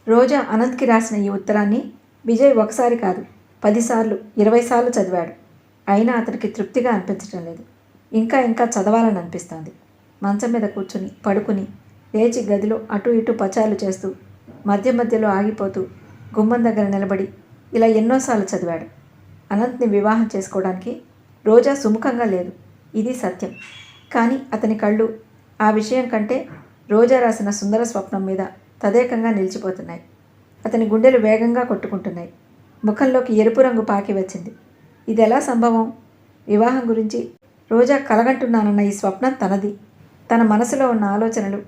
రోజా అనంత్కి రాసిన ఈ ఉత్తరాన్ని విజయ్ ఒకసారి కాదు 10 సార్లు 20 సార్లు చదివాడు. అయినా అతనికి తృప్తిగా అనిపించటం లేదు. ఇంకా ఇంకా చదవాలని అనిపిస్తోంది. మంచం మీద కూర్చుని పడుకుని లేచి గదిలో అటు ఇటు పచారులు చేస్తూ మధ్య మధ్యలో ఆగిపోతూ గుమ్మం దగ్గర నిలబడి ఇలా ఎన్నోసార్లు చదివాడు. అనంత్ని వివాహం చేసుకోవడానికి రోజా సుముఖంగా లేదు, ఇది సత్యం. కానీ అతని కళ్ళు ఆ విషయం కంటే రోజా రాసిన సుందర స్వప్నం మీద తదేకంగా నిలిచిపోతున్నాయి. అతని గుండెలు వేగంగా కొట్టుకుంటున్నాయి. ముఖంలోకి ఎరుపు రంగు పాకి వచ్చింది. ఇది ఎలా సంభవం? వివాహం గురించి రోజా కలగంటున్నానన్న ఈ స్వప్నం తనది. తన మనసులో ఉన్న ఆలోచనలు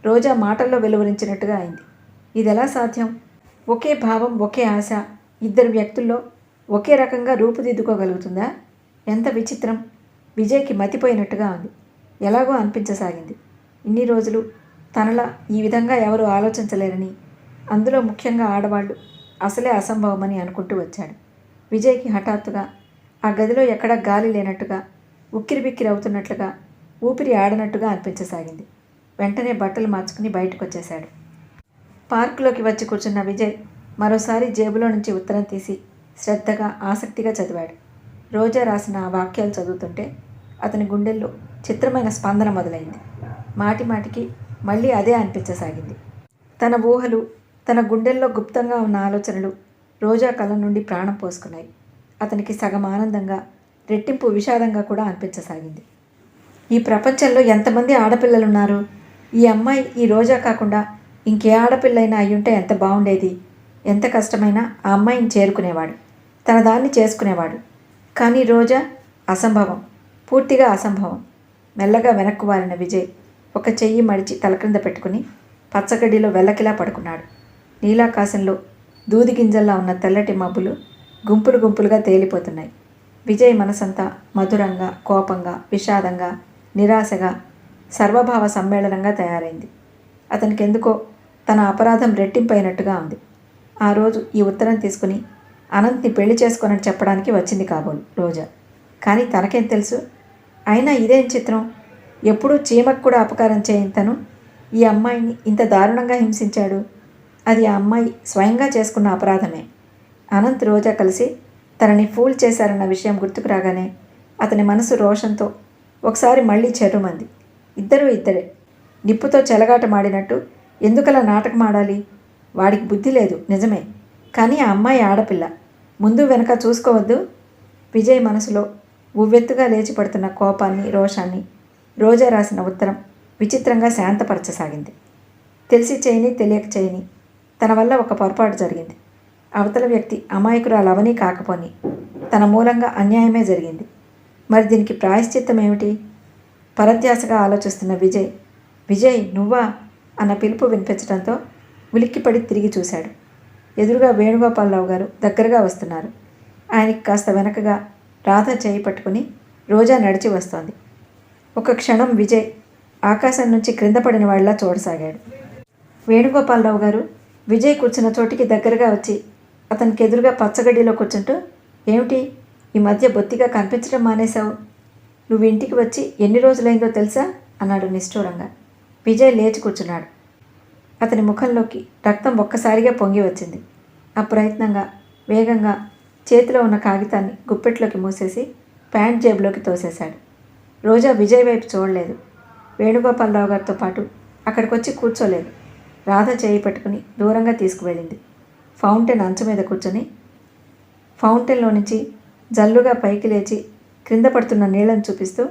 రోజా మాటల్లో వెలువరించినట్టుగా అయింది. ఇదెలా సాధ్యం? ఒకే భావం, ఒకే ఆశ ఇద్దరు వ్యక్తుల్లో ఒకే రకంగా రూపుదిద్దుకోగలుగుతుందా? ఎంత విచిత్రం! విజయ్కి మతిపోయినట్టుగా ఉంది. ఎలాగో అనిపించసాగింది. ఇన్ని రోజులు తనలా ఈ విధంగా ఎవరూ ఆలోచించలేరని, అందులో ముఖ్యంగా ఆడవాళ్ళు అసలే అసంభవమని అనుకుంటూ వచ్చాడు. విజయ్కి హఠాత్తుగా ఆ గదిలో ఎక్కడా గాలి లేనట్టుగా, ఉక్కిరిబిక్కిరి అవుతున్నట్లుగా, ఊపిరి ఆడనట్టుగా అనిపించసాగింది. వెంటనే బట్టలు మార్చుకుని బయటకు వచ్చేశాడు. పార్కులోకి వచ్చి కూర్చున్న విజయ్ మరోసారి జేబులో నుంచి ఉత్తరం తీసి శ్రద్ధగా ఆసక్తిగా చదివాడు. రోజా రాసిన ఆ వాక్యాలు చదువుతుంటే అతని గుండెల్లో చిత్రమైన స్పందన మొదలైంది. మాటి మాటికి మళ్ళీ అదే అనిపించసాగింది. తన ఊహలు, తన గుండెల్లో గుప్తంగా ఉన్న ఆలోచనలు రోజా కళ్ళ నుండి ప్రాణం పోసుకున్నాయి. అతనికి సగం ఆనందంగా, రెట్టింపు విషాదంగా కూడా అనిపించసాగింది. ఈ ప్రపంచంలో ఎంతమంది ఆడపిల్లలున్నారు? ఈ అమ్మాయి ఈ రోజా కాకుండా ఇంకే ఆడపిల్లైనా అయ్యుంటే ఎంత బాగుండేది. ఎంత కష్టమైనా ఆ అమ్మాయిని చేరుకునేవాడు, తన దాన్ని చేసుకునేవాడు. కానీ రోజా అసంభవం, పూర్తిగా అసంభవం. మెల్లగా వెనక్కు వారిన విజయ్ ఒక చెయ్యి మడిచి తల క్రింద పెట్టుకుని పచ్చగడ్డిలో వెల్లకిలా పడుకున్నాడు. నీలాకాశంలో దూది గింజల్లా ఉన్న తెల్లటి మబ్బులు గుంపులు గుంపులుగా తేలిపోతున్నాయి. విజయ్ మనసంతా మధురంగా, కోపంగా, విషాదంగా, నిరాశగా, సర్వభావ సమ్మేళనంగా తయారైంది. అతనికి ఎందుకో తన అపరాధం రెట్టింపైనట్టుగా ఉంది. ఆ రోజు ఈ ఉత్తరం తీసుకుని అనంత్ని పెళ్లి చేసుకోనని చెప్పడానికి వచ్చింది కాబోలు రోజా. కానీ తనకేం తెలుసు? అయినా ఇదేం చిత్రం! ఎప్పుడూ చీమకు కూడా అపకారం చేయని తను ఈ అమ్మాయిని ఇంత దారుణంగా హింసించాడు. అది ఆ అమ్మాయి స్వయంగా చేసుకున్న అపరాధమే. అనంత్ రోజా కలిసి తనని ఫూల్ చేశారన్న విషయం గుర్తుకు రాగానే అతని మనసు రోషంతో ఒకసారి మళ్ళీ చెర్రుమంది. ఇద్దరూ ఇద్దరే. నిప్పుతో చెలగాటమాడినట్టు ఎందుకలా నాటకమాడాలి? వాడికి బుద్ధి లేదు నిజమే, కానీ ఆ అమ్మాయి ఆడపిల్ల. ముందు వెనక చూసుకోవద్దు? విజయ్ మనసులో ఉవ్వెత్తుగా లేచి పడుతున్న కోపాన్ని, రోషాన్ని రోజా రాసిన ఉత్తరం విచిత్రంగా శాంతపరచసాగింది. తెలిసి చేయని, తెలియక చేయని తన వల్ల ఒక పొరపాటు జరిగింది. అవతల వ్యక్తి అమాయకురాలవని కాకపోని తన మూలంగా అన్యాయమే జరిగింది. మరి దీనికి ప్రాయశ్చిత్తం ఏమిటి? పరధ్యాసగా ఆలోచిస్తున్న విజయ్ నువ్వా అన్న పిలుపు వినిపించడంతో ఉలిక్కిపడి తిరిగి చూశాడు. ఎదురుగా వేణుగోపాలరావు గారు దగ్గరగా వస్తున్నారు. ఆయనకి కాస్త వెనకగా రాధ చేయి పట్టుకుని రోజా నడిచి వస్తోంది. ఒక క్షణం విజయ్ ఆకాశం నుంచి క్రింద పడిన వాళ్ళ చూడసాగాడు. వేణుగోపాలరావు గారు విజయ్ కూర్చున్న చోటికి దగ్గరగా వచ్చి అతనికి ఎదురుగా పచ్చగడ్డిలో కూర్చుంటూ, ఏమిటి ఈ మధ్య బొత్తిగా కనిపించడం మానేశావు? నువ్వు ఇంటికి వచ్చి ఎన్ని రోజులైందో తెలుసా అన్నాడు నిష్ఠూరంగా. విజయ్ లేచి కూర్చున్నాడు. అతని ముఖంలోకి రక్తం ఒక్కసారిగా పొంగి వచ్చింది. అప్రయత్నంగా, వేగంగా చేతిలో ఉన్న కాగితాన్ని గుప్పెట్లోకి మూసేసి ప్యాంట్ జేబులోకి తోసేశాడు. రోజా విజయ్ వైపు చూడలేదు. వేణుగోపాలరావు గారితో పాటు అక్కడికి వచ్చి కూర్చోలేదు. రాధ చేయి పట్టుకుని దూరంగా తీసుకువెళ్ళింది. ఫౌంటైన్ అంచు మీద కూర్చొని ఫౌంటైన్లో నుంచి జల్లుగా పైకి లేచి క్రింద పడుతున్న నీళ్లను చూపిస్తూ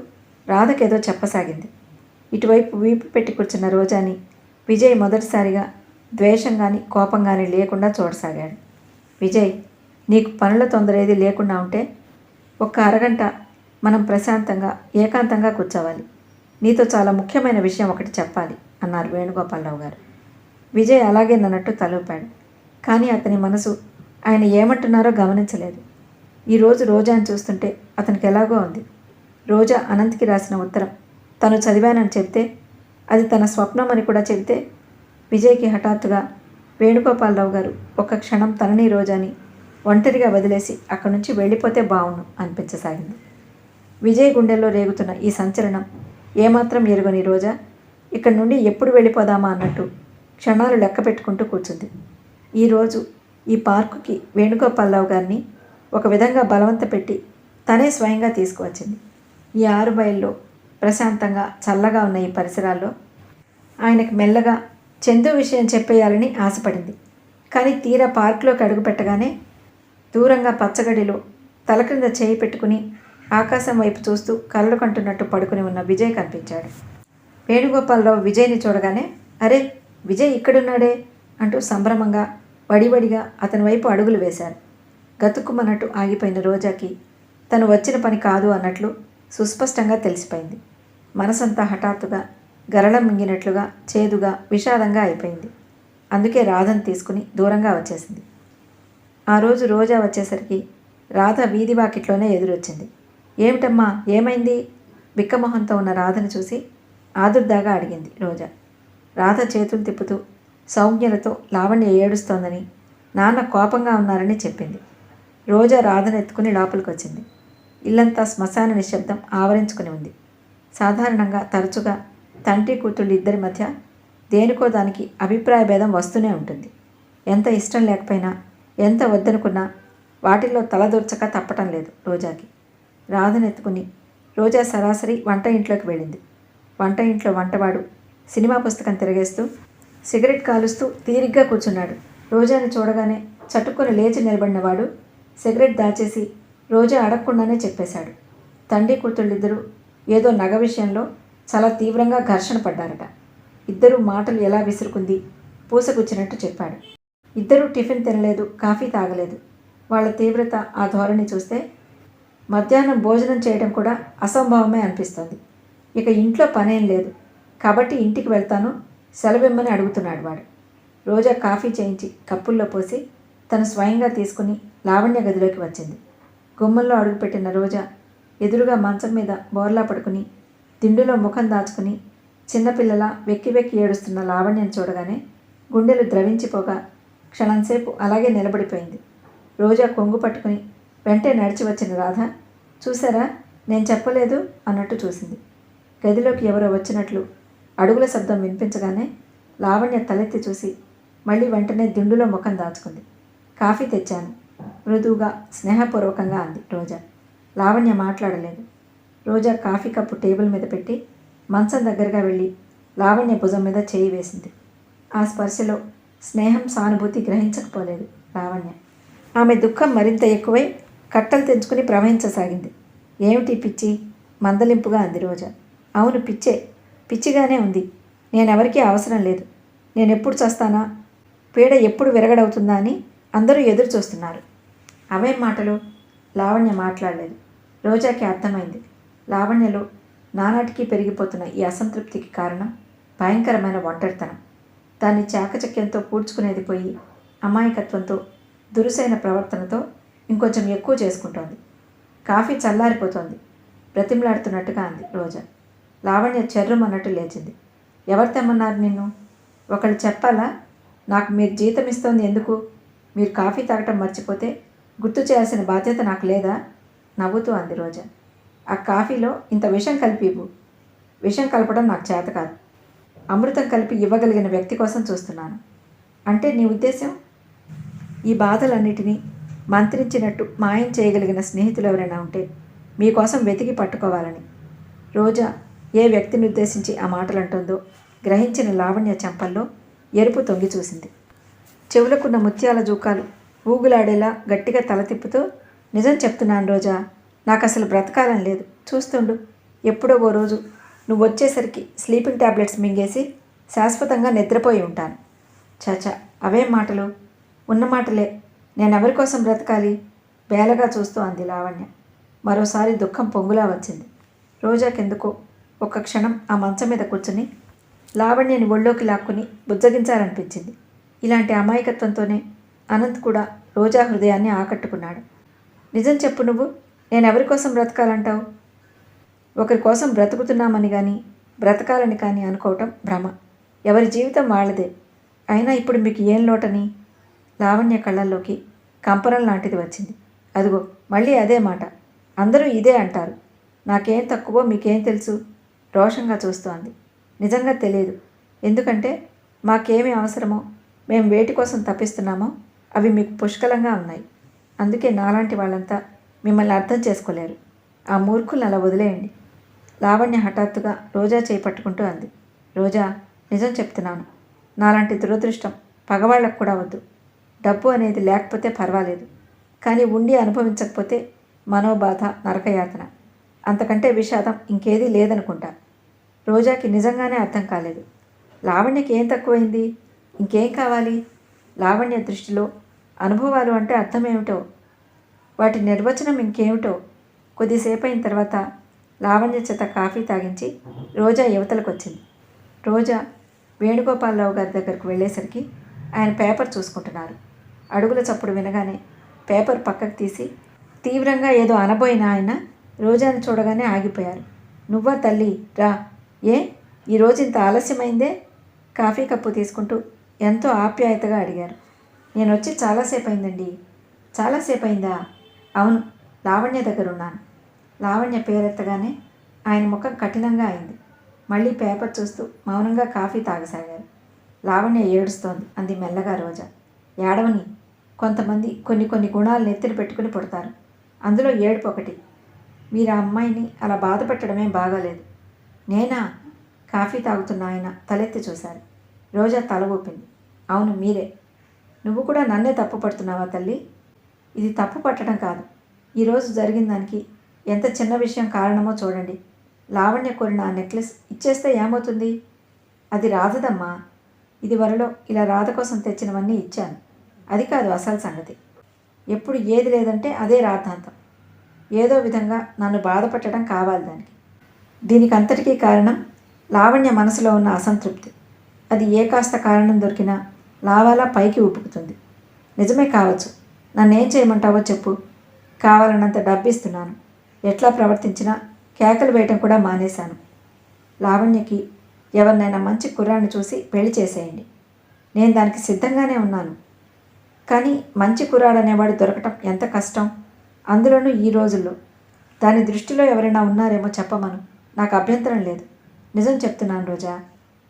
రాధకేదో చెప్పసాగింది. ఇటువైపు వీపు పెట్టి కూర్చున్న రోజాని విజయ్ మొదటిసారిగా ద్వేషం కానీ కోపం కానీ లేకుండా చూడసాగాడు. విజయ్, నీకు పనుల తొందర ఏది లేకుండా ఉంటే ఒక్క అరగంట మనం ప్రశాంతంగా, ఏకాంతంగా కూర్చోవాలి. నీతో చాలా ముఖ్యమైన విషయం ఒకటి చెప్పాలి అన్నారు వేణుగోపాలరావు గారు. విజయ్ అలాగేనన్నట్టు తలూపాడు. కానీ అతని మనసు ఆయన ఏమంటున్నారో గమనించలేదు. ఈరోజు రోజాని చూస్తుంటే అతనికి ఎలాగో ఉంది. రోజా అనంత్కి రాసిన ఉత్తరం తను చదివానని చెప్తే, అది తన స్వప్నం అని కూడా చెబితే విజయ్కి హఠాత్తుగా వేణుగోపాలరావు గారు ఒక క్షణం తనని రోజాని ఒంటరిగా వదిలేసి అక్కడి నుంచి వెళ్ళిపోతే బావుండు అనిపించసాగింది. విజయ్ గుండెల్లో రేగుతున్న ఈ సంచలనం ఏమాత్రం ఎరుగని రోజా ఇక్కడి నుండి ఎప్పుడు వెళ్ళిపోదామా అన్నట్టు క్షణాలు లెక్క పెట్టుకుంటూ కూర్చుంది. ఈరోజు ఈ పార్కుకి వేణుగోపాలరావు గారిని ఒక విధంగా బలవంత పెట్టి తనే స్వయంగా తీసుకువచ్చింది. ఈ 6 మైళ్ళలో ప్రశాంతంగా చల్లగా ఉన్న ఈ పరిసరాల్లో ఆయనకు మెల్లగా చందు విషయం చెప్పేయాలని ఆశపడింది. కానీ తీరా పార్కులోకి అడుగుపెట్టగానే దూరంగా పచ్చగడిలో తల క్రింద చేయి పెట్టుకుని ఆకాశం వైపు చూస్తూ కలలు కంటున్నట్టు పడుకుని ఉన్న విజయ్ కనిపించాడు. వేణుగోపాలరావు విజయ్ని చూడగానే, అరే విజయ్ ఇక్కడున్నాడే అంటూ సంభ్రమంగా వడివడిగా అతని వైపు అడుగులు వేశారు. గతుక్కుమన్నట్టు ఆగిపోయిన రోజాకి తను వచ్చిన పని కాదు అన్నట్లు సుస్పష్టంగా తెలిసిపోయింది. మనసంతా హఠాత్తుగా గరళం మింగినట్లుగా చేదుగా విషాదంగా అయిపోయింది. అందుకే రాధను తీసుకుని దూరంగా వచ్చేసింది. ఆ రోజు రోజా వచ్చేసరికి రాధ వీధి వాకిట్లోనే ఎదురొచ్చింది. ఏమిటమ్మా, ఏమైంది? బిక్కమొహంతో ఉన్న రాధను చూసి ఆదుర్దాగా అడిగింది రోజా. రాధ చేతులు తిప్పుతూ సౌజ్ఞలతో లావణ్య ఏడుస్తోందని, నాన్న కోపంగా ఉన్నారని చెప్పింది. రోజా రాధను ఎత్తుకుని లోపలికి వచ్చింది. ఇల్లంతా శ్మశాన నిశ్శబ్దం ఆవరించుకుని ఉంది. సాధారణంగా తరచుగా తండ్రి కూతుళ్ళు ఇద్దరి మధ్య దేనికో దానికి అభిప్రాయ భేదం వస్తూనే ఉంటుంది. ఎంత ఇష్టం లేకపోయినా, ఎంత వద్దనుకున్నా వాటిల్లో తలదూర్చక తప్పటం లేదు రోజాకి. రాధనెత్తుకుని రోజా సరాసరి వంట ఇంట్లోకి వెళ్ళింది. వంట ఇంట్లో వంటవాడు సినిమా పుస్తకం తిరగేస్తూ సిగరెట్ కాలుస్తూ తీరిగ్గా కూర్చున్నాడు. రోజాని చూడగానే చటుక్కుని లేచి నిలబడినవాడు సిగరెట్ దాచేసి రోజా అడగకుండానే చెప్పేశాడు. తండ్రి కూతుళ్ళిద్దరూ ఏదో నగ విషయంలో చాలా తీవ్రంగా ఘర్షణ పడ్డారట. ఇద్దరూ మాటలు ఎలా విసురుకుంది పూసగుచ్చినట్టు చెప్పాడు. ఇద్దరూ టిఫిన్ తినలేదు, కాఫీ తాగలేదు. వాళ్ళ తీవ్రత, ఆ ధోరణి చూస్తే మధ్యాహ్నం భోజనం చేయడం కూడా అసంభవమే అనిపిస్తుంది. ఇక ఇంట్లో పనేం లేదు కాబట్టి ఇంటికి వెళ్తాను, సెలవిమ్మని అడుగుతున్నాడు వాడు. రోజా కాఫీ చేయించి కప్పుల్లో పోసి తను స్వయంగా తీసుకుని లావణ్య గదిలోకి వచ్చింది. గుమ్మంలో అడుగుపెట్టిన రోజా ఎదురుగా మంచం మీద బోర్లా పడుకుని దిండులో ముఖం దాచుకుని చిన్నపిల్లల వెక్కి వెక్కి ఏడుస్తున్న లావణ్యను చూడగానే గుండెలు ద్రవించిపోగా క్షణంసేపు అలాగే నిలబడిపోయింది. రోజా కొంగు పట్టుకుని వెంటే నడిచి వచ్చిన రాధ, చూసారా నేను చెప్పలేదు అన్నట్టు చూసింది. గదిలోకి ఎవరో వచ్చినట్లు అడుగుల శబ్దం వినిపించగానే లావణ్య తలెత్తి చూసి మళ్ళీ వెంటనే దిండులో ముఖం దాచుకుంది. కాఫీ తెచ్చాను మృదువుగా స్నేహపూర్వకంగా అంది రోజా. లావణ్య మాట్లాడలేదు. రోజా కాఫీ కప్పు టేబుల్ మీద పెట్టి మంచం దగ్గరగా వెళ్ళి లావణ్య భుజం మీద చేయి వేసింది. ఆ స్పర్శలో స్నేహం, సానుభూతి గ్రహించకపోలేదు లావణ్య. ఆమె దుఃఖం మరింత ఎక్కువై కట్టలు తెంచుకుని ప్రవహించసాగింది. ఏమిటి పిచ్చి? మందలింపుగా అంది రోజా. అవును పిచ్చే, పిచ్చిగానే ఉంది. నేనెవరికీ అవసరం లేదు. నేనెప్పుడు చస్తానా, పీడ ఎప్పుడు విరగడవుతుందా అని అందరూ ఎదురు చూస్తున్నారు. అవేం మాటలు? లావణ్య మాట్లాడలేదు. రోజాకి అర్థమైంది. లావణ్యలో నానాటికి పెరిగిపోతున్న ఈ అసంతృప్తికి కారణం భయంకరమైన ఒంటరితనం. దాన్ని చాకచక్యంతో పూడ్చుకునేది పోయి అమాయకత్వంతో, దురుసైన ప్రవర్తనతో ఇంకొంచెం ఎక్కువ చేసుకుంటోంది. కాఫీ చల్లారిపోతోంది బ్రతిమలాడుతున్నట్టుగా అంది రోజా. లావణ్య చెర్రుమన్నట్టు లేచింది. ఎవరు తెమ్మన్నారు నిన్ను? ఒకళ్ళు చెప్పాలా? నాకు మీరు జీతం ఇస్తోంది ఎందుకు? మీరు కాఫీ తాగటం మర్చిపోతే గుర్తు చేయాల్సిన బాధ్యత నాకు లేదా? నవ్వుతూ అంది రోజా. ఆ కాఫీలో ఇంత విషం కలిపి ఇవ్వు. విషం కలపడం నాకు చేత కాదు. అమృతం కలిపి ఇవ్వగలిగిన వ్యక్తి కోసం చూస్తున్నాను. అంటే నీ ఉద్దేశం? ఈ బాధలన్నిటినీ మంత్రించినట్టు మాయం చేయగలిగిన స్నేహితులు ఎవరైనా ఉంటే మీకోసం వెతికి పట్టుకోవాలని. రోజా ఏ వ్యక్తిని ఉద్దేశించి ఆ మాటలు అంటుందో గ్రహించిన లావణ్య చెంపల్లో ఎరుపు తొంగి చూసింది. చెవులకున్న ముత్యాల జూకాలు ఊగులాడేలా గట్టిగా తల తిప్పుతూ, నిజం చెప్తున్నాను రోజా, నాకు అసలు బ్రతకాలని లేదు. చూస్తుండు, ఎప్పుడో ఓ రోజు నువ్వు వచ్చేసరికి స్లీపింగ్ ట్యాబ్లెట్స్ మింగేసి శాశ్వతంగా నిద్రపోయి ఉంటాను. చాచా, అవేం మాటలు? ఉన్న మాటలే. నేనెవరి కోసం బ్రతకాలి? బేలగా చూస్తూ అంది లావణ్య. మరోసారి దుఃఖం పొంగులా వచ్చింది. రోజాకెందుకో ఒక్క క్షణం ఆ మంచం మీద కూర్చుని లావణ్యని ఒళ్ళోకి లాక్కుని బుజ్జగించాలనిపించింది. ఇలాంటి అమాయకత్వంతోనే అనంత్ కూడా రోజా హృదయాన్ని ఆకట్టుకున్నాడు. నిజం చెప్పు, నువ్వు నేనెవరి కోసం బ్రతకాలంటావు? ఒకరి కోసం బ్రతుకుతున్నామని కానీ బ్రతకాలని కానీ అనుకోవటం భ్రమ. ఎవరి జీవితం వాళ్ళదే. అయినా ఇప్పుడు మీకు ఏం లోటని? లావణ్య కళ్ళల్లోకి కంపనం లాంటిది వచ్చింది. అదిగో మళ్ళీ అదే మాట. అందరూ ఇదే అంటారు. నాకేం తక్కువో మీకేం తెలుసు? రోషంగా చూస్తూ అంది. నిజంగా తెలియదు. ఎందుకంటే మాకేమి అవసరమో మేము వేటి కోసం తప్పిస్తున్నామో అవి మీకు పుష్కలంగా ఉన్నాయి. అందుకే నాలాంటి వాళ్ళంతా మిమ్మల్ని అర్థం చేసుకోలేరు. ఆ మూర్ఖులను అలా వదిలేయండి. లావణ్య హఠాత్తుగా రోజా చేయి పట్టుకుంటూ అంది. రోజా, నిజం చెప్తున్నాను. నాలాంటి దురదృష్టం పగవాళ్ళకు కూడా వద్దు. డబ్బు అనేది లేకపోతే పర్వాలేదు, కానీ ఉండి అనుభవించకపోతే మనోబాధ, నరకయాతన, అంతకంటే విషాదం ఇంకేదీ లేదనుకుంటా. రోజాకి నిజంగానే అర్థం కాలేదు. లావణ్యకి ఏం తక్కువైంది? ఇంకేం కావాలి? లావణ్య దృష్టిలో అనుభవాలు అంటే అర్థమేమిటో, వాటి నిర్వచనం ఇంకేమిటో. కొద్దిసేపు అయిన తర్వాత లావణ్య చేత కాఫీ తాగించి రోజా యువతలకు వచ్చింది. రోజా వేణుగోపాలరావు గారి దగ్గరకు వెళ్ళేసరికి ఆయన పేపర్ చూసుకుంటున్నారు. అడుగుల చప్పుడు వినగానే పేపర్ పక్కకు తీసి తీవ్రంగా ఏదో అనబోయిన ఆయన రోజాని చూడగానే ఆగిపోయారు. నువ్వా తల్లి, రా. ఏ ఈరోజు ఇంత ఆలస్యమైందే? కాఫీ కప్పు తీసుకుంటూ ఎంతో ఆప్యాయతగా అడిగారు. నేను వచ్చి చాలాసేపు అయిందండి. చాలాసేపు అయిందా? అవును, లావణ్య దగ్గర ఉన్నాను. లావణ్య పేరెత్తగానే ఆయన ముఖం కఠినంగా అయింది. మళ్ళీ పేపర్ చూస్తూ మౌనంగా కాఫీ తాగసాగారు. లావణ్య ఏడుస్తోంది అంది మెల్లగా రోజా. ఏడవని. కొంతమంది కొన్ని గుణాలు నెత్తిన పెట్టుకుని పుడతారు. అందులో ఏడుపు ఒకటి. మీరు ఆ అమ్మాయిని అలా బాధ పెట్టడమేం బాగాలేదు. నేనా? కాఫీ తాగుతున్న ఆయన తలెత్తి చూశారు. రోజా తల ఊపింది. అవును, మీరే. నువ్వు కూడా నన్నే తప్పు పడుతున్నావా తల్లి? ఇది తప్పు పట్టడం కాదు. ఈరోజు జరిగిన దానికి ఎంత చిన్న విషయం కారణమో చూడండి. లావణ్య కోరిన ఆ నెక్లెస్ ఇచ్చేస్తే ఏమవుతుంది? అది రాధదమ్మా. ఇది వరలో ఇలా రాధ కోసం తెచ్చినవన్నీ ఇచ్చాను. అది కాదు అసలు సంగతి. ఎప్పుడు ఏది లేదంటే అదే రాద్ధాంతం. ఏదో విధంగా నన్ను బాధపట్టడం కావాలి దానికి. దీనికి అంతటికీ కారణం లావణ్య మనసులో ఉన్న అసంతృప్తి. అది ఏ కాస్త కారణం దొరికినా లావాలా పైకి ఊపుకుతుంది. నిజమే కావచ్చు. నన్నేం చేయమంటావో చెప్పు. కావాలన్నంత డబ్బు ఇస్తున్నాను. ఎట్లా ప్రవర్తించినా కేకలు వేయటం కూడా మానేశాను. లావణ్యకి ఎవరినైనా మంచి కుర్రాన్ని చూసి పెళ్లి చేసేయండి. నేను దానికి సిద్ధంగానే ఉన్నాను. కానీ మంచి కుర్రాడనేవాడు దొరకటం ఎంత కష్టం. అందులోనూ ఈ రోజుల్లో. దాని దృష్టిలో ఎవరైనా ఉన్నారేమో చెప్పమను. నాకు అభ్యంతరం లేదు. నిజం చెప్తున్నాను రోజా.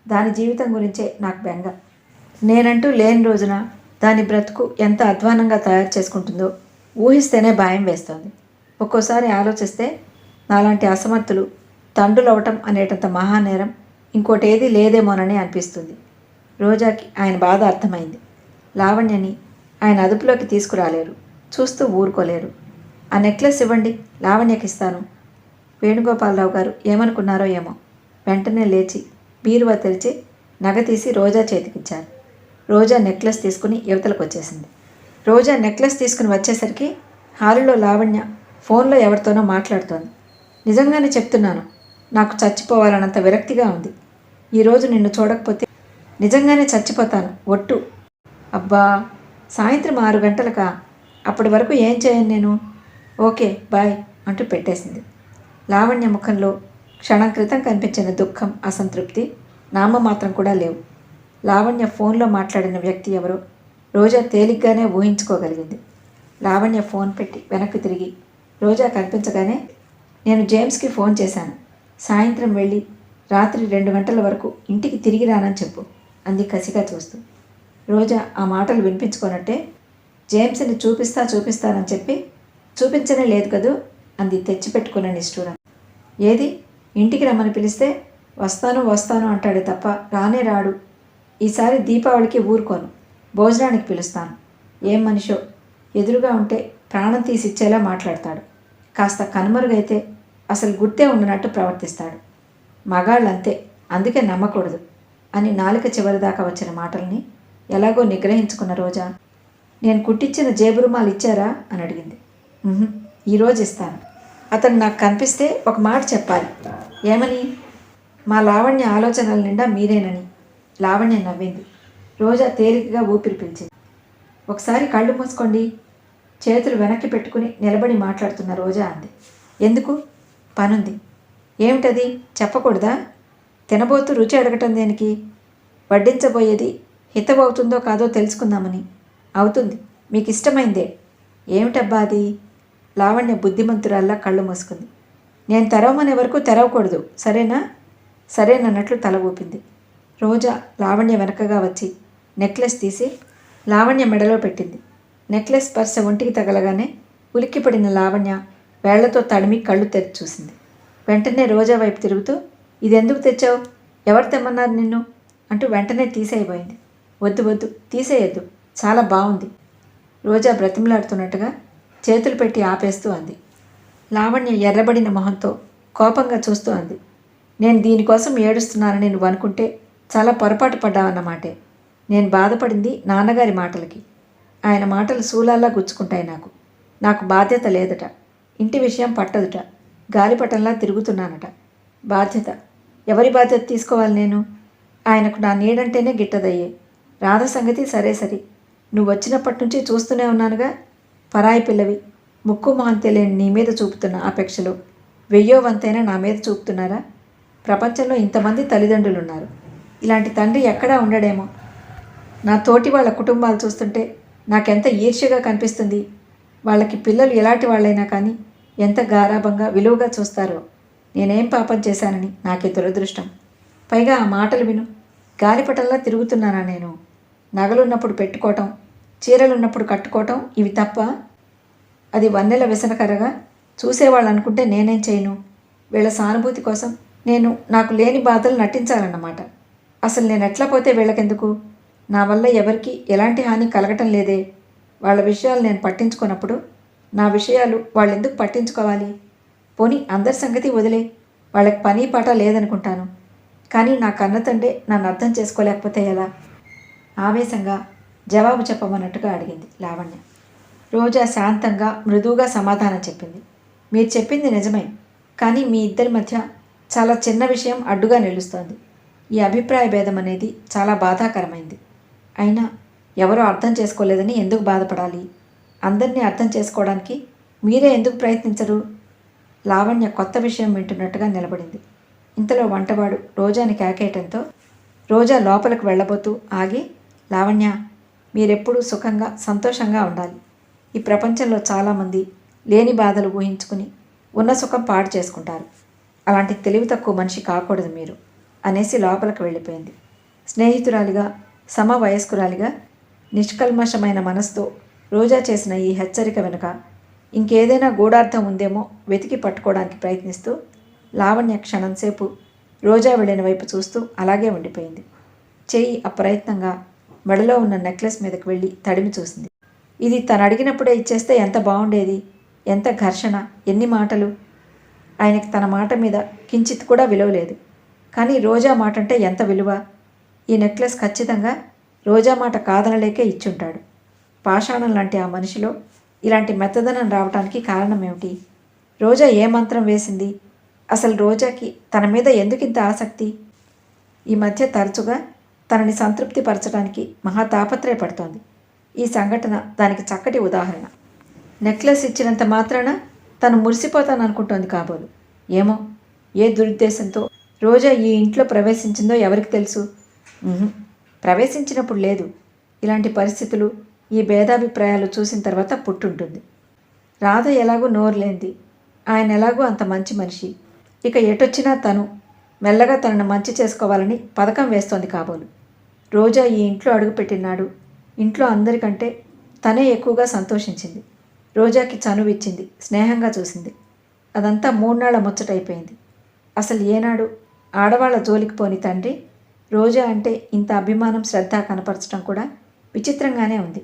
దాని జీవితం గురించే నాకు బెంగ. నేనంటూ లేని రోజున దాని బ్రతుకు ఎంత అధ్వానంగా తయారు చేసుకుంటుందో ఊహిస్తేనే భయం వేస్తోంది. ఒక్కోసారి ఆలోచిస్తే నాలాంటి అసమర్థులు తండ్రులవటం అనేటంత మహానేరం ఇంకోటి ఏదీ లేదేమోనని అనిపిస్తుంది. రోజాకి ఆయన బాధ అర్థమైంది. లావణ్యని ఆయన అదుపులోకి తీసుకురాలేరు. చూస్తూ ఊరుకోలేరు. ఆ నెక్లెస్ ఇవ్వండి, లావణ్యకి ఇస్తాను. వేణుగోపాలరావు గారు ఏమనుకున్నారో ఏమో. వెంటనే లేచి బీరువా తెరిచి నగ తీసి రోజా చేతికిచ్చారు. రోజా నెక్లెస్ తీసుకుని యువతలకు వచ్చేసింది. రోజా నెక్లెస్ తీసుకుని వచ్చేసరికి హాలులో లావణ్య ఫోన్లో ఎవరితోనో మాట్లాడుతోంది. నిజంగానే చెప్తున్నాను, నాకు చచ్చిపోవాలన్నంత విరక్తిగా ఉంది. ఈరోజు నిన్ను చూడకపోతే నిజంగానే చచ్చిపోతాను, ఒట్టు. అబ్బా, సాయంత్రం 6 గంటలకా? అప్పటి వరకు ఏం చేయను నేను. ఓకే, బాయ్ అంటూ పెట్టేసింది. లావణ్య ముఖంలో క్షణం క్రితం కనిపించిన దుఃఖం, అసంతృప్తి నామమాత్రం కూడా లేవు. లావణ్య ఫోన్లో మాట్లాడిన వ్యక్తి ఎవరో రోజా తేలిగ్గానే ఊహించుకోగలిగింది. లావణ్య ఫోన్ పెట్టి వెనక్కి తిరిగి రోజా కనిపించగానే, నేను జేమ్స్కి ఫోన్ చేశాను. సాయంత్రం వెళ్ళి రాత్రి 2 గంటల వరకు ఇంటికి తిరిగి రానని చెప్పు అంది కసిగా చూస్తూ. రోజా ఆ మాటలు వినిపించుకోనట్టే, జేమ్స్ని చూపిస్తానని చెప్పి చూపించనే లేదు కదూ అంది తెచ్చిపెట్టుకున్న నిష్ఠూరం. ఏది? ఇంటికి రమ్మని పిలిస్తే వస్తాను అంటాడే తప్ప రానే రాడు. ఈసారి దీపావళికి ఊరుకోను, భోజనానికి పిలుస్తాను. ఏం మనిషో, ఎదురుగా ఉంటే ప్రాణం తీసిచ్చేలా మాట్లాడతాడు. కాస్త కనుమరుగైతే అసలు గుర్తే ఉండనట్టు ప్రవర్తిస్తాడు. మగాళ్ళంతే, అందుకే నమ్మకూడదు అని నాలుక చివరిదాకా వచ్చిన మాటల్ని ఎలాగో నిగ్రహించుకున్న రోజా, నేను కుట్టించిన జేబురుమాలు ఇచ్చారా అని అడిగింది. ఈరోజు ఇస్తాను. అతను నాకు కనిపిస్తే ఒక మాట చెప్పాలి. ఏమని? మా లావణ్య ఆలోచనల నిండా మీరేనని. లావణ్య నవ్వింది. రోజా తేలికగా ఊపిరి పీల్చింది. ఒకసారి కళ్ళు మూసుకోండి. చేతులు వెనక్కి పెట్టుకుని నిలబడి మాట్లాడుతున్న రోజా అంది. ఎందుకు? పనుంది. ఏమిటది? చెప్పకూడదా? తినబోతూ రుచి అడగటం దేనికి? వడ్డించబోయేది హితవవుతుందో కాదో తెలుసుకుందామని. అవుతుంది, మీకు ఇష్టమైందే. ఏమిటబ్బా అది? లావణ్య బుద్ధిమంతురాల్లా కళ్ళు మూసుకుంది. నేను తెరవమనే వరకు తెరవకూడదు, సరేనా? సరేనన్నట్లు తల ఊపింది. రోజా లావణ్య వెనకగా వచ్చి నెక్లెస్ తీసి లావణ్య మెడలో పెట్టింది. నెక్లెస్ స్పర్శ ఒంటికి తగలగానే ఉలిక్కిపడిన లావణ్య వేళ్లతో తడిమి కళ్ళు తెరిచి చూసింది. వెంటనే రోజా వైపు తిరుగుతూ, ఇదెందుకు తెచ్చావు? ఎవరు తెమ్మన్నారు నిన్ను? అంటూ వెంటనే తీసేయబోయింది. వద్దు వద్దు, తీసేయొద్దు, చాలా బాగుంది. రోజా బ్రతిమలాడుతున్నట్టుగా చేతులు పెట్టి ఆపేస్తూ అంది. లావణ్య ఎర్రబడిన మొహంతో కోపంగా చూస్తూ అంది. నేను దీనికోసం ఏడుస్తున్నానని నువ్వు అనుకుంటే చాలా పొరపాటు పడ్డావన్నమాటే. నేను బాధపడింది నాన్నగారి మాటలకి. ఆయన మాటలు శూలాల్లా గుచ్చుకుంటాయి నాకు బాధ్యత లేదట. ఇంటి విషయం పట్టదుట. గాలిపటంలా తిరుగుతున్నానట. బాధ్యత ఎవరి బాధ్యత తీసుకోవాలి నేను? ఆయనకు నా నీడంటేనే గిట్టదయ్యే. రాధ సంగతి సరే సరి. నువ్వు వచ్చినప్పటి నుంచి చూస్తూనే ఉన్నానుగా. పరాయి పిల్లవి, ముక్కు మొహం తెలియని నీ మీద చూపుతున్న అపేక్షలు 1000వ వంతైనా నా మీద చూపుతున్నారా? ప్రపంచంలో ఇంతమంది తల్లిదండ్రులు ఉన్నారు. ఇలాంటి తండ్రి ఎక్కడా ఉండడేమో. నా తోటి వాళ్ళ కుటుంబాలు చూస్తుంటే నాకెంత ఈర్ష్యగా కనిపిస్తుంది. వాళ్ళకి పిల్లలు ఎలాంటి వాళ్ళైనా కానీ ఎంత గారాభంగా విలువగా చూస్తారో. నేనేం పాపం చేశానని నాకే దురదృష్టం. పైగా ఆ మాటలు విను. గాలిపటంలా తిరుగుతున్నానా నేను? నగలున్నప్పుడు పెట్టుకోవటం, చీరలున్నప్పుడు కట్టుకోవటం ఇవి తప్ప? అది వన్నెల వ్యసనకరగా చూసేవాళ్ళు అనుకుంటే నేనేం చేయను? వీళ్ళ సానుభూతి కోసం నాకు లేని బాధలు నటించాలన్నమాట. అసలు నేను ఎట్లా పోతే వీళ్ళకెందుకు? నా వల్ల ఎవరికి ఎలాంటి హాని కలగటం లేదే. వాళ్ళ విషయాలు నేను పట్టించుకున్నప్పుడు నా విషయాలు వాళ్ళు ఎందుకు పట్టించుకోవాలి? పోనీ అందరి సంగతి వదిలే, వాళ్ళకి పని పాట లేదనుకుంటాను. కానీ నా కన్నతండ్రే నన్ను అర్థం చేసుకోలేకపోతే ఎలా? ఆవేశంగా జవాబు చెప్పమన్నట్టుగా అడిగింది లావణ్య. రోజా శాంతంగా మృదువుగా సమాధానం చెప్పింది. మీరు చెప్పింది నిజమే, కానీ మీ ఇద్దరి మధ్య చాలా చిన్న విషయం అడ్డుగా నిలుస్తోంది. ఈ అభిప్రాయ భేదం అనేది చాలా బాధాకరమైంది. అయినా ఎవరో అర్థం చేసుకోలేదని ఎందుకు బాధపడాలి? అందరినీ అర్థం చేసుకోవడానికి మీరే ఎందుకు ప్రయత్నించరు? లావణ్య కొత్త విషయం వింటున్నట్టుగా నిలబడింది. ఇంతలో వంటవాడు రోజాని కేకేయటంతో రోజా లోపలికి వెళ్ళబోతూ ఆగి, లావణ్య, మీరెప్పుడూ సుఖంగా సంతోషంగా ఉండాలి. ఈ ప్రపంచంలో చాలామంది లేని బాధలు ఊహించుకుని ఉన్న సుఖం పాడు చేసుకుంటారు. అలాంటి తెలివి తక్కువ మనిషి కాకూడదు మీరు అనేసి లోపలికి వెళ్ళిపోయింది. స్నేహితురాలిగా, సమవయస్కురాలిగా, నిష్కల్మషమైన మనసుతో రోజా చేసిన ఈ హెచ్చరిక వెనుక ఇంకేదైనా గూఢార్థం ఉందేమో వెతికి పట్టుకోవడానికి ప్రయత్నిస్తూ లావణ్య క్షణంసేపు రోజా వెళ్ళిన వైపు చూస్తూ అలాగే ఉండిపోయింది. చెయ్యి అప్రయత్నంగా మెడలో ఉన్న నెక్లెస్ మీదకి వెళ్ళి తడిమి చూసింది. ఇది తను అడిగినప్పుడే ఇచ్చేస్తే ఎంత బాగుండేది. ఎంత ఘర్షణ, ఎన్ని మాటలు. ఆయనకి తన మాట మీద కించిత్ కూడా విలువ లేదు. కానీ రోజా మాట అంటే ఎంత విలువ. ఈ నెక్లెస్ ఖచ్చితంగా రోజా మాట కాదనలేకే ఇచ్చుంటాడు. పాషాణం లాంటి ఆ మనిషిలో ఇలాంటి మెత్తదనం రావటానికి కారణం ఏమిటి? రోజా ఏ మంత్రం వేసింది? అసలు రోజాకి తన మీద ఎందుకింత ఆసక్తి? ఈ మధ్య తరచుగా తనని సంతృప్తి పరచడానికి మహా తాపత్రయపడుతోంది. ఈ సంఘటన దానికి చక్కటి ఉదాహరణ. నెక్లెస్ ఇచ్చినంత మాత్రాన తను మురిసిపోతాననుకుంటోంది కాబోలు. ఏమో ఏ దురుద్దేశంతో రోజా ఈ ఇంట్లో ప్రవేశించిందో ఎవరికి తెలుసు? ప్రవేశించినప్పుడు లేదు. ఇలాంటి పరిస్థితులు, ఈ భేదాభిప్రాయాలు చూసిన తర్వాత పుట్టుంటుంది. రాధ ఎలాగూ నోరులేంది, ఆయన ఎలాగూ అంత మంచి మనిషి. ఇక ఎటొచ్చినా తను మెల్లగా తనను మంచి చేసుకోవాలని పథకం వేస్తోంది కాబోలు. రోజా ఈ ఇంట్లో అడుగుపెట్టినాడు ఇంట్లో అందరికంటే తనే ఎక్కువగా సంతోషించింది. రోజాకి చనువిచ్చింది, స్నేహంగా చూసింది. అదంతా 3 నాళ్ల ముచ్చటైపోయింది. అసలు ఏనాడు ఆడవాళ్ల జోలికి పోని తండ్రి రోజా అంటే ఇంత అభిమానం, శ్రద్ధ కనపరచడం కూడా విచిత్రంగానే ఉంది.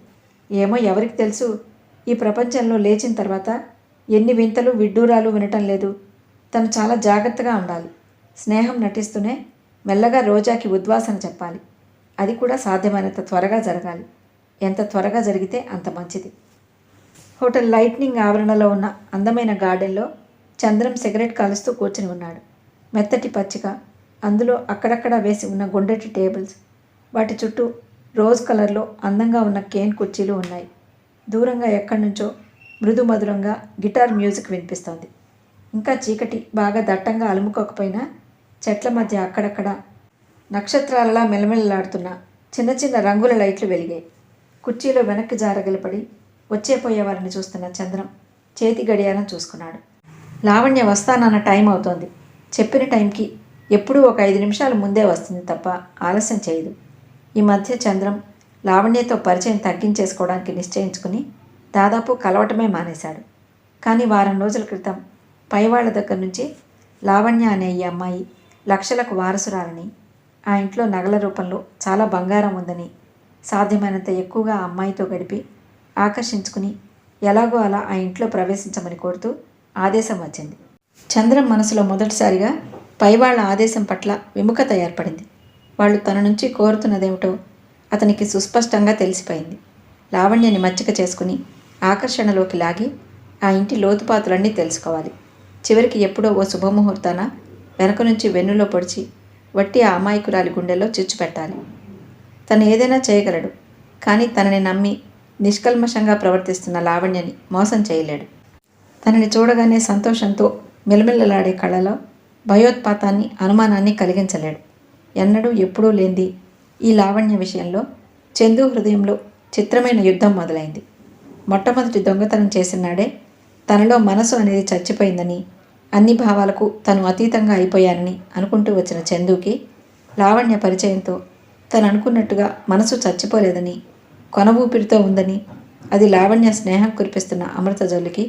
ఏమో ఎవరికి తెలుసు, ఈ ప్రపంచంలో లేచిన తర్వాత ఎన్ని వింతలు విడ్డూరాలు వినటం లేదు. తను చాలా జాగ్రత్తగా ఉండాలి. స్నేహం నటిస్తూనే మెల్లగా రోజాకి ఉద్వాసన చెప్పాలి. అది కూడా సాధ్యమైనంత త్వరగా జరగాలి. ఎంత త్వరగా జరిగితే అంత మంచిది. హోటల్ లైట్నింగ్ ఆవరణలో ఉన్న అందమైన గార్డెన్లో చంద్రం సిగరెట్ కాలుస్తూ కూర్చుని ఉన్నాడు. మెత్తటి పచ్చిక, అందులో అక్కడక్కడా వేసి ఉన్న గుండ్రటి టేబుల్స్, వాటి చుట్టూ రోజ్ కలర్లో అందంగా ఉన్న కేన్ కుర్చీలు ఉన్నాయి. దూరంగా ఎక్కడి నుంచో మృదు మధురంగా గిటార్ మ్యూజిక్ వినిపిస్తోంది. ఇంకా చీకటి బాగా దట్టంగా అలుముకోకపోయినా చెట్ల మధ్య అక్కడక్కడ నక్షత్రాలలా మెలమెలలాడుతున్న చిన్న చిన్న రంగుల లైట్లు వెలిగాయి. కుర్చీలో వెనక్కి జారగలపడి వచ్చేపోయేవారిని చూస్తున్న చంద్రం చేతి గడియారం చూసుకున్నాడు. లావణ్య వస్తానన్న టైం అవుతోంది. చెప్పిన టైంకి ఎప్పుడూ ఒక 5 నిమిషాలు ముందే వస్తుంది తప్ప ఆలస్యం చేయదు. ఈ మధ్య చంద్రం లావణ్యతో పరిచయం తగ్గించేసుకోవడానికి నిశ్చయించుకుని దాదాపు కలవటమే మానేశాడు. కానీ వారం రోజుల క్రితం పైవాళ్ల దగ్గర నుంచి లావణ్య అనే ఈ అమ్మాయి లక్షలకు వారసురాలని, ఆ ఇంట్లో నగల రూపంలో చాలా బంగారం ఉందని, సాధ్యమైనంత ఎక్కువగా ఆ అమ్మాయితో గడిపి ఆకర్షించుకుని ఎలాగో అలా ఆ ఇంట్లో ప్రవేశించమని కోరుతూ ఆదేశం వచ్చింది. చంద్రం మనసులో మొదటిసారిగా పైవాళ్ల ఆదేశం పట్ల విముఖత ఏర్పడింది. వాళ్ళు తన నుంచి కోరుతున్నదేమిటో అతనికి సుస్పష్టంగా తెలిసిపోయింది. లావణ్యని మచ్చిక చేసుకుని ఆకర్షణలోకి లాగి ఆ ఇంటి లోతుపాతులన్నీ తెలుసుకోవాలి. చివరికి ఎప్పుడో ఓ శుభముహూర్తాన వెనక నుంచి వెన్నులో పొడిచి వట్టి ఆ అమాయకురాలి గుండెల్లో చిచ్చు పెట్టాలి. తను ఏదైనా చేయగలడు, కానీ తనని నమ్మి నిష్కల్మషంగా ప్రవర్తిస్తున్న లావణ్యని మోసం చేయలేడు. తనని చూడగానే సంతోషంతో మిలమిలలాడే కళ్ళలో భయోత్పాతాన్ని, అనుమానాన్ని కలిగించలేడు. ఎన్నడూ ఎప్పుడూ లేంది ఈ లావణ్య విషయంలో చందు హృదయంలో చిత్రమైన యుద్ధం మొదలైంది. మొట్టమొదటి దొంగతనం చేసినాడే తనలో మనసు అనేది చచ్చిపోయిందని, అన్ని భావాలకు తను అతీతంగా అయిపోయానని అనుకుంటూ వచ్చిన చందుకి లావణ్య పరిచయంతో తను అనుకున్నట్టుగా మనసు చచ్చిపోలేదని, కొన ఊపిరితో ఉందని, అది లావణ్య స్నేహం కురిపిస్తున్న అమృత జల్లుకి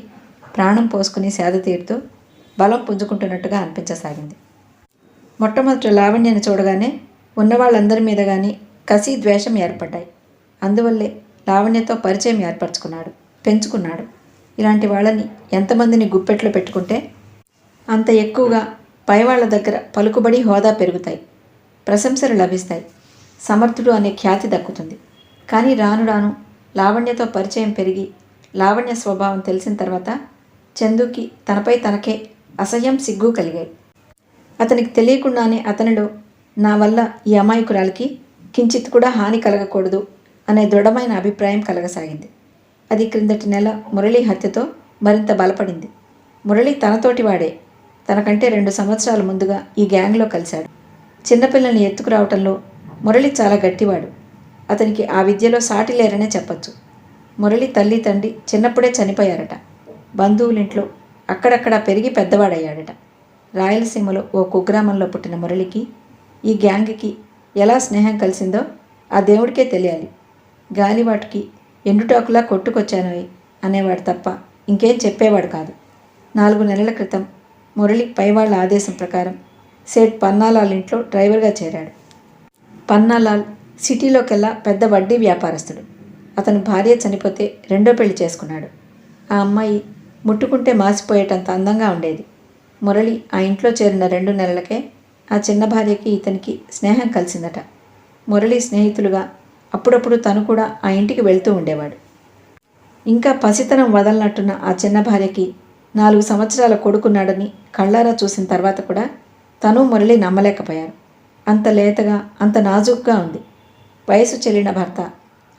ప్రాణం పోసుకుని సేద తీరుతూ బలం పుంజుకుంటున్నట్టుగా అనిపించసాగింది. మొట్టమొదటి లావణ్యని చూడగానే ఉన్నవాళ్ళందరి మీద కానీ కసి, ద్వేషం ఏర్పడ్డాయి. అందువల్లే లావణ్యతో పరిచయం ఏర్పరచుకున్నాడు, పెంచుకున్నాడు. ఇలాంటి వాళ్ళని ఎంతమందిని గుప్పెట్లో పెట్టుకుంటే అంత ఎక్కువగా పైవాళ్ల దగ్గర పలుకుబడి, హోదా పెరుగుతాయి, ప్రశంసలు లభిస్తాయి, సమర్థుడు అనే ఖ్యాతి దక్కుతుంది. కానీ రాను రాను లావణ్యతో పరిచయం పెరిగి లావణ్య స్వభావం తెలిసిన తర్వాత చందుకి తనపై తనకే అసహ్యం, సిగ్గు కలిగాయి. అతనికి తెలియకుండానే అతనిలో నా వల్ల ఈ అమాయకురాలికి కించిత్ కూడా హాని కలగకూడదు అనే దృఢమైన అభిప్రాయం కలగసాగింది. అది క్రిందటి నెల మురళి హత్యతో మరింత బలపడింది. మురళి తనతోటి వాడే. తనకంటే 2 సంవత్సరాల ముందుగా ఈ గ్యాంగ్లో కలిశాడు. చిన్నపిల్లల్ని ఎత్తుకురావటంలో మురళి చాలా గట్టివాడు. అతనికి ఆ విద్యలో సాటి లేరనే చెప్పచ్చు. మురళి తల్లి, తండ్రి చిన్నప్పుడే చనిపోయారట. బంధువులింట్లో అక్కడక్కడా పెరిగి పెద్దవాడయ్యాడట. రాయలసీమలో ఓ కుగ్రామంలో పుట్టిన మురళికి ఈ గ్యాంగ్కి ఎలా స్నేహం కలిసిందో ఆ దేవుడికే తెలియాలి. గాలివాటికి ఎండుటాకులా కొట్టుకొచ్చానోయ్ అనేవాడు తప్ప ఇంకేం చెప్పేవాడు కాదు. 4 నెలల క్రితం మురళి పైవాళ్ల ఆదేశం ప్రకారం సేట్ పన్నాలాల్ ఇంట్లో డ్రైవర్గా చేరాడు. పన్నాలాల్ సిటీలోకెల్లా పెద్ద వడ్డీ వ్యాపారస్తుడు. అతని భార్య చనిపోతే రెండో పెళ్లి చేసుకున్నాడు. ఆ అమ్మాయి ముట్టుకుంటే మాసిపోయేటంత అందంగా ఉండేది. మురళి ఆ ఇంట్లో చేరిన 2 నెలలకే ఆ చిన్న భార్యకి ఇతనికి స్నేహం కలిసిందట. మురళి స్నేహితులుగా అప్పుడప్పుడు తను కూడా ఆ ఇంటికి వెళ్తూ ఉండేవాడు. ఇంకా పసితనం వదలనట్టున్న ఆ చిన్న భార్యకి 4 సంవత్సరాల కొడుకున్నాడని కళ్ళారా చూసిన తర్వాత కూడా తను మురళి నమ్మలేకపోయారు. అంత లేతగా, అంత నాజూగ్గా ఉంది. వయసు చెల్లిన భర్త,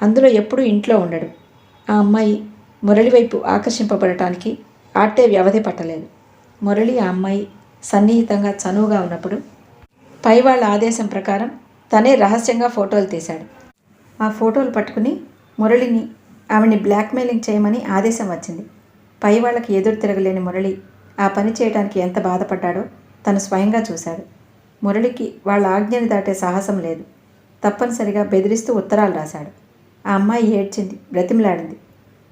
అందులో ఎప్పుడూ ఇంట్లో ఉండడు. ఆ అమ్మాయి మురళి వైపు ఆకర్షింపబడటానికి ఆట్టే వ్యవధి పట్టలేదు. మురళి ఆ అమ్మాయి సన్నిహితంగా, చనువుగా ఉన్నప్పుడు పైవాళ్ల ఆదేశం ప్రకారం తనే రహస్యంగా ఫోటోలు తీశాడు. ఆ ఫోటోలు పట్టుకుని మురళిని, ఆవిడ్ని బ్లాక్మెయిలింగ్ చేయమని ఆదేశం వచ్చింది. పైవాళ్లకి ఎదురు తిరగలేని మురళి ఆ పని చేయడానికి ఎంత బాధపడ్డాడో తను స్వయంగా చూశాడు. మురళికి వాళ్ళ ఆజ్ఞని దాటే సాహసం లేదు. తప్పనిసరిగా బెదిరిస్తూ ఉత్తరాలు రాశాడు. ఆ అమ్మాయి ఏడ్చింది, బ్రతిమలాడింది.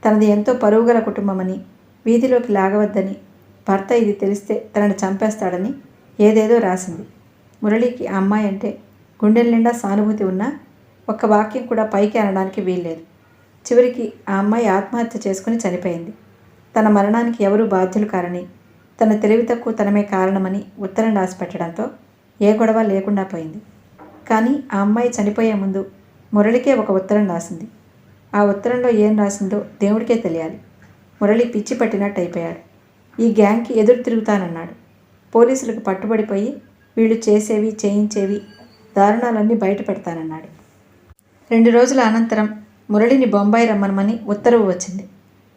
తనది ఎంతో పరువుగల కుటుంబమని, వీధిలోకి లాగవద్దని, భర్త ఇది తెలిస్తే తనని చంపేస్తాడని ఏదేదో రాసింది. మురళికి ఆ అమ్మాయి అంటే గుండెల నిండా సానుభూతి ఉన్నా ఒక్క వాక్యం కూడా పైకి అనడానికి వీల్లేదు. చివరికి ఆ అమ్మాయి ఆత్మహత్య చేసుకుని చనిపోయింది. తన మరణానికి ఎవరూ బాధ్యులు కారని, తన తెలివి తక్కువ తనమే కారణమని ఉత్తరం రాసి పెట్టడంతో ఏ గొడవ లేకుండా పోయింది. కానీ ఆ అమ్మాయి చనిపోయే ముందు మురళికే ఒక ఉత్తరం రాసింది. ఆ ఉత్తరంలో ఏం రాసిందో దేవుడికే తెలియాలి. మురళి పిచ్చి పట్టినట్టు అయిపోయాడు. ఈ గ్యాంగ్కి ఎదురు తిరుగుతానన్నాడు. పోలీసులకు పట్టుబడిపోయి వీళ్ళు చేసేవి, చేయించేవి, దారుణాలన్నీ బయట పెడతానన్నాడు. 2 రోజుల అనంతరం మురళిని బొంబాయి రమ్మనమని ఉత్తర్వు వచ్చింది.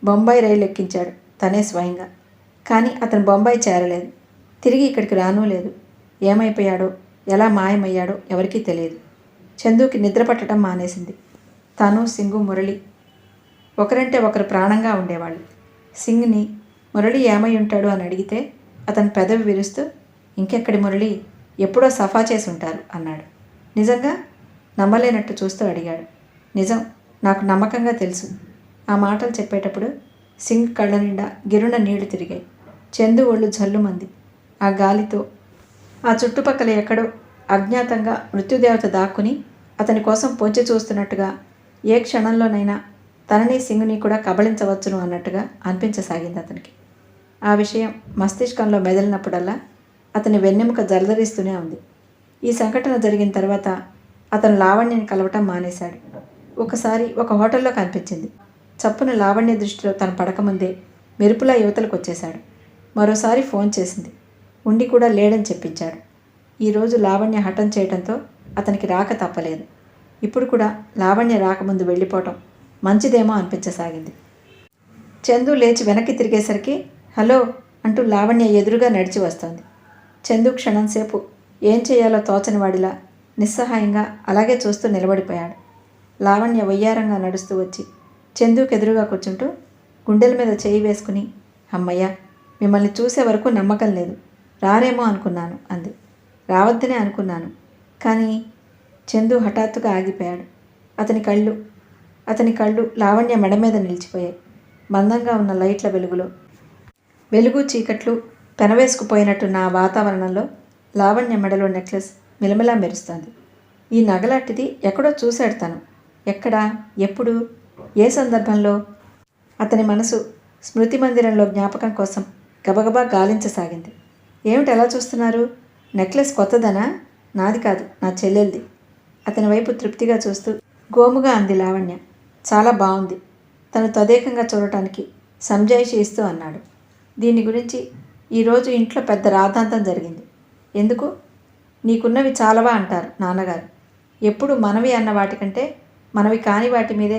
బొంబాయి రైలు ఎక్కించాడు తనే స్వయంగా. కానీ అతను బొంబాయి చేరలేదు. తిరిగి ఇక్కడికి రానూ లేదు. ఏమైపోయాడో, ఎలా మాయమయ్యాడో ఎవరికీ తెలియదు. చందుకి నిద్ర పట్టడం మానేసింది. తను, సింగు, మురళి ఒకరంటే ఒకరు ప్రాణంగా ఉండేవాళ్ళు. సింగ్ని మురళి ఏమై ఉంటాడు అని అడిగితే అతను పెదవి విరుస్తూ, ఇంకెక్కడి మురళి, ఎప్పుడో సఫా చేసి ఉంటారు అన్నాడు. నిజంగా? నమ్మలేనట్టు చూస్తూ అడిగాడు. నిజం, నాకు నమ్మకంగా తెలుసు. ఆ మాటలు చెప్పేటప్పుడు సింగ్ కళ్ళ నిండా గిరున నీళ్లు తిరిగాయి. చందు ఒళ్ళు జల్లుమంది. ఆ గాలితో ఆ చుట్టుపక్కల ఎక్కడో అజ్ఞాతంగా మృత్యుదేవత దాక్కుని అతని కోసం పొంచి చూస్తున్నట్టుగా, ఏ క్షణంలోనైనా తనని సింగుని కూడా కబళించవచ్చును అన్నట్టుగా అనిపించసాగింది అతనికి. ఆ విషయం మస్తిష్కంలో మెదిలినప్పుడల్లా అతని వెన్నెముక జలధరిస్తూనే ఉంది. ఈ సంఘటన జరిగిన తర్వాత అతను లావణ్యని కలవటం మానేశాడు. ఒకసారి ఒక హోటల్లో కనిపించింది. చప్పున లావణ్య దృష్టిలో తను పడకముందే మెరుపులా యువతలకు వచ్చేశాడు. మరోసారి ఫోన్ చేసింది. ఉండి కూడా లేడని చెప్పించాడు. ఈరోజు లావణ్య హఠం చేయడంతో అతనికి రాక తప్పలేదు. ఇప్పుడు కూడా లావణ్య రాకముందు వెళ్ళిపోవటం మంచిదేమో అనిపించసాగింది. చందు లేచి వెనక్కి తిరిగేసరికి హలో అంటూ లావణ్య ఎదురుగా నడిచి వస్తోంది. చందు క్షణంసేపు ఏం చేయాలో తోచని వాడిలా నిస్సహాయంగా అలాగే చూస్తూ నిలబడిపోయాడు. లావణ్య వయ్యారంగా నడుస్తూ వచ్చి చందుకు ఎదురుగా కూర్చుంటూ గుండెల మీద చేయి వేసుకుని, అమ్మయ్య, మిమ్మల్ని చూసే వరకు నమ్మకం లేదు, రారేమో అనుకున్నాను అంది. రావద్దనే అనుకున్నాను, కానీ చందు హఠాత్తుగా ఆగిపోయాడు. అతని కళ్ళు లావణ్య మెడ మీద నిలిచిపోయాయి. మందంగా ఉన్న లైట్ల వెలుగు చీకట్లు పెనవేసుకుపోయినట్టున్న ఆ వాతావరణంలో లావణ్య మెడలో నెక్లెస్ మిలమిలా మెరుస్తోంది. ఈ నగలాంటిది ఎక్కడో చూశాడు తను. ఎక్కడా, ఎప్పుడు, ఏ సందర్భంలో? అతని మనసు స్మృతి మందిరంలో జ్ఞాపకం కోసం గబగబా గాలించసాగింది. ఏమిటి ఎలా చూస్తున్నారు? నెక్లెస్ కొత్తదనా? నాది కాదు, నా చెల్లెల్ది. అతని వైపు తృప్తిగా చూస్తూ గోముగా అంది లావణ్య. చాలా బాగుంది. తను తదేకంగా చూడటానికి సంజాయిషి ఇస్తూ అన్నాడు. దీని గురించి ఈరోజు ఇంట్లో పెద్ద రాద్ధాంతం జరిగింది. ఎందుకు? నీకున్నవి చాలవా అంటారు నాన్నగారు. ఎప్పుడు మనవి అన్న వాటికంటే మనవి కాని వాటి మీదే